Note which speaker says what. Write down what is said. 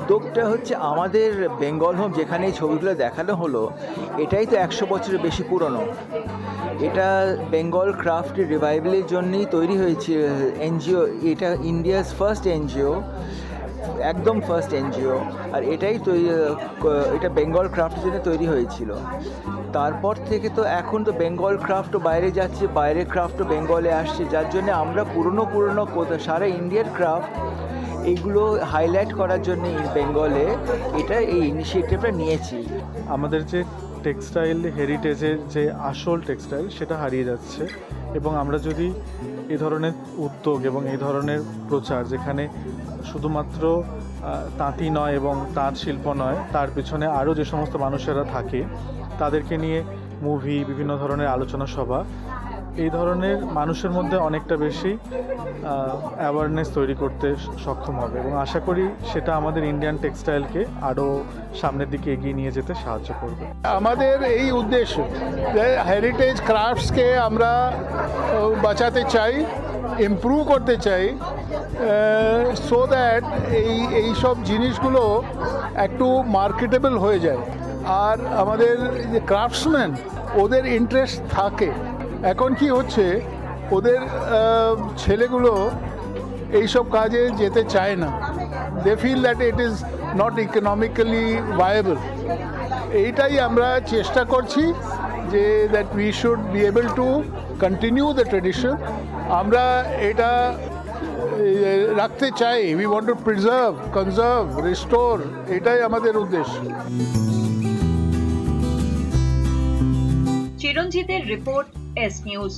Speaker 1: উদ্যোগটা হচ্ছে আমাদের বেঙ্গল হোম যেখানে এই ছবিগুলো দেখানো হলো, এটাই তো 100 বছরের বেশি পুরনো। এটা বেঙ্গল ক্রাফট রিভাইভালের জন্যই তৈরি হয়েছে এনজিও। এটা ইন্ডিয়াস ফার্স্ট এনজিও, একদম ফার্স্ট এনজিও। আর এটাই এটা বেঙ্গল ক্রাফটের জন্য তৈরি হয়েছিল। তারপর থেকে তো এখন তো বেঙ্গল ক্রাফটও বাইরে যাচ্ছে, বাইরের ক্রাফটও বেঙ্গলে আসছে, যার জন্য আমরা পুরনো সারা ইন্ডিয়ার ক্রাফট এইগুলো হাইলাইট করার জন্য বেঙ্গলে এই ইনিশিয়েটিভটা নিয়েছি।
Speaker 2: আমাদের যে টেক্সটাইল হেরিটেজের যে আসল টেক্সটাইল সেটা হারিয়ে যাচ্ছে, এবং আমরা যদি এই ধরনের উদ্যোগ এবং এই ধরনের প্রচার, যেখানে শুধুমাত্র তাঁতি নয় এবং তাঁত শিল্প নয়, তার পিছনে আরও যে সমস্ত মানুষেরা থাকে তাদেরকে নিয়ে মুভি, বিভিন্ন ধরনের আলোচনা সভা, এই ধরনের মানুষের মধ্যে অনেকটা বেশি অ্যাওয়ারনেস তৈরি করতে সক্ষম হবে, এবং আশা করি সেটা আমাদের ইন্ডিয়ান টেক্সটাইলকে আরও সামনের দিকে এগিয়ে নিয়ে যেতে সাহায্য করবে।
Speaker 3: আমাদের এই উদ্দেশ্য যে হেরিটেজ ক্রাফটসকে আমরা বাঁচাতে চাই, ইমপ্রুভ করতে চাই, সো দ্যাট এই সব জিনিসগুলো একটু মার্কেটেবল হয়ে যায়, আর আমাদের যে ক্রাফটসম্যান ওদের ইন্টারেস্ট থাকে। এখন কি হচ্ছে, ওদের ছেলেগুলো এইসব কাজে যেতে চায় না, they feel that it is not economically viable. এইটাই আমরা চেষ্টা করছি যে that we should be able to continue the tradition. আমরা এটা রাখতে চাই, we want to preserve, conserve, restore, এটাই আমাদের উদ্দেশ্য।
Speaker 4: চিরঞ্জিতের রিপোর্ট, এস নিউজ।